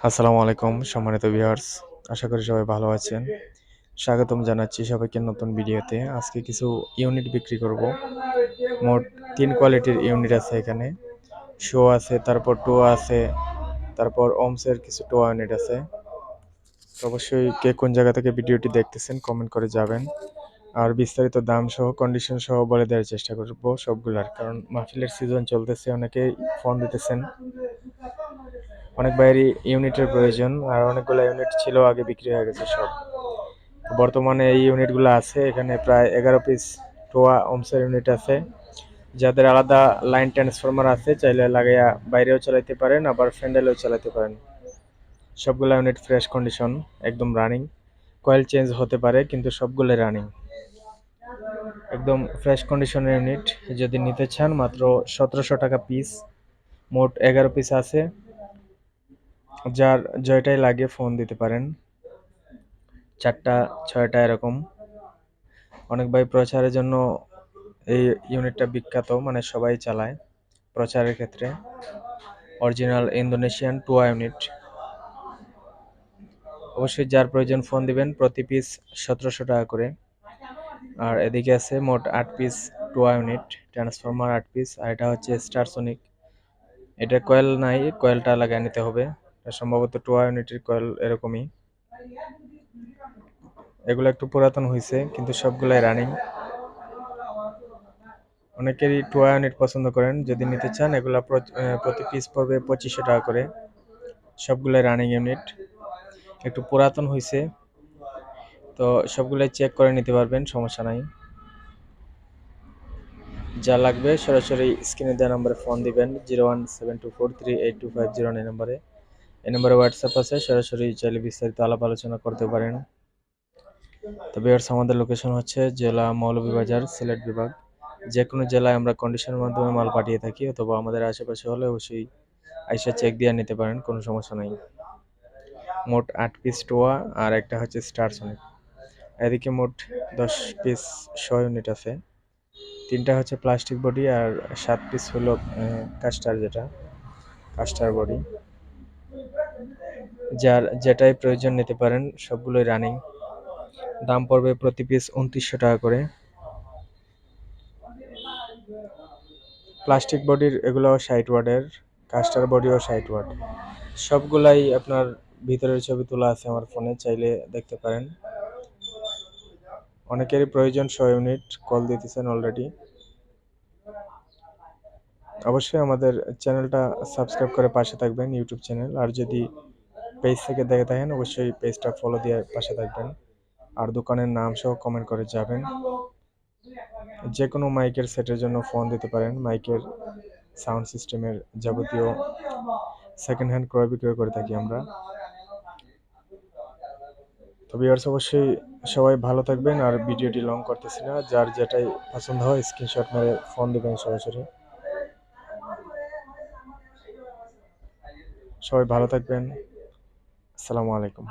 আসসালামু আলাইকুম সম্মানিত ভিউয়ার্স, আশা করি সবাই ভালো আছেন। স্বাগতম জানাচ্ছি সবাইকে নতুন ভিডিওতে। আজকে কিছু ইউনিট বিক্রি করব। মোট ৩ কোয়ালিটির ইউনিট আছে এখানে। শো আছে, তারপর টোয়া আছে, তারপর ওমসের কিছু টোয়া ইউনিট আছে। তো অবশ্যই কে কোন জায়গা থেকে ভিডিওটি দেখতেছেন কমেন্ট করে যাবেন। আর বিস্তারিত দাম সহ কন্ডিশন সহ বলে দেওয়ার চেষ্টা করব সবগুলার, কারণ মাহফিলের সিজন চলতেছে, অনেকেই ফোন দিতেছেন। অনেক বাইরে ইউনিটের প্রয়োজন, আর অনেকগুলো ইউনিট ছিল আগে বিক্রি হয়ে গেছে সব। বর্তমানে এই ইউনিটগুলো আছে এখানে প্রায় 11 পিস টোয়া ওমসের ইউনিট আছে। যাদের আলাদা লাইন ট্রান্সফরমার আছে চাইলে লাগাইয়া বাইরেও চালাতে পারেন, আবার ফ্যান্ডেলেও চালাতে পারেন। সবগুলো ইউনিট ফ্রেশ কন্ডিশন, একদম রানিং। কয়েল চেঞ্জ হতে পারে কিন্তু সবগুলো রানিং, একদম ফ্রেশ কন্ডিশনের ইউনিট। যদি নিতে চান মাত্র 1700 টাকা পিস। মোট 11 পিস আছে, যার জয়টাই লাগে ফোন দিতে পারেন। 4টা 6টা এরকম। অনেক ভাই প্রচারের জন্য এই ইউনিটটা বিখ্যাত, মানে সবাই চালায় প্রচারের ক্ষেত্রে। Original Indonesian TOA unit. অবশ্যই যার প্রয়োজন ফোন দিবেন। প্রতি পিস 1700 টাকা করে। আর এদিকে আছে মোট 8 পিস টোয়া ইউনিট, ট্রান্সফরমার 8 পিস। আর এটা হচ্ছে স্টারসনিক। এটা কয়েল নাই, কয়েলটা লাগিয়ে নিতে হবে। এটা সম্ভবত টোয়া ইউনিটের কয়েল এরকমই। এগুলো একটু পুরাতন হয়েছে কিন্তু সবগুলাই রানিং। অনেকেরই টোয়া ইউনিট পছন্দ করেন, যদি নিতে চান এগুলা প্রতি পিস পড়বে 2500 টাকা করে। সবগুলাই রানিং ইউনিট, একটু পুরাতন হয়েছে, তো সবগুলাই চেক করে নিতে পারবেন, সমস্যা নাই। যা লাগবে সরাসরি স্ক্রিনে দেওয়া নম্বরে ফোন দিবেন, 01724382509 নম্বরে। এই নম্বরে হোয়াটসঅ্যাপ আছে, সরাসরি চাইলে বিস্তারিত আলাপ আলোচনা করতে পারেন। তো ভিউয়ার্স, আমাদের লোকেশন হচ্ছে জেলা মৌলভীবাজার, সিলেট বিভাগ। যে কোনো জেলায় আমরা কন্ডিশনের মাধ্যমে মাল পাঠিয়ে থাকি, অথবা আমাদের আশেপাশে হলে অবশ্যই আইসা চেক দিয়ে নিতে পারেন, কোনো সমস্যা নাই। মোট 8 পিস টোয়া আর একটা হচ্ছে স্টারসনিক। এদিকে মোট 10 পিস শো ইউনিট আছে। 3টা হচ্ছে প্লাস্টিক বডি আর 7 পিস হলো কাস্টার, যেটা কাস্টার বডি। যার যেটাই প্রয়োজন নিতে পারেন, সবগুলোই রানিং। দাম পড়বে প্রতি পিস 2900 টাকা করে। প্লাস্টিক বডির এগুলো 60 ওয়াটের, কাস্টার বডিও 60 ওয়াট। সবগুলাই আপনার ভিতরের ছবি তোলা আছে আমার ফোনে, চাইলে দেখতে পারেন। অনেকেরই প্রয়োজন 100 ইউনিট, কল দিতেছেন অলরেডি। অবশ্যই আমাদের চ্যানেলটা সাবস্ক্রাইব করে পাশে থাকবেন, ইউটিউব চ্যানেল। আর যদি পেজ থেকে দেখে থাকেন অবশ্যই পেজটা ফলো দিয়ে পাশে থাকবেন। আর দোকানের নাম সহ কমেন্ট করে যাবেন। যে কোনো মাইকের সেটের জন্য ফোন দিতে পারেন। মাইকের সাউন্ড সিস্টেমের যাবতীয় সেকেন্ড হ্যান্ড ক্রয় বিক্রয় করে থাকি আমরা। তো ভিউয়ার্স, অবশ্যই সবাই ভালো থাকবেন। আর ভিডিওটি লং করতেছি না, যার যেটাই পছন্দ হয় স্ক্রিনশট মেরে ফোন দিবেন সরাসরি। সবাই ভালো থাকবেন। আসসালামু আলাইকুম।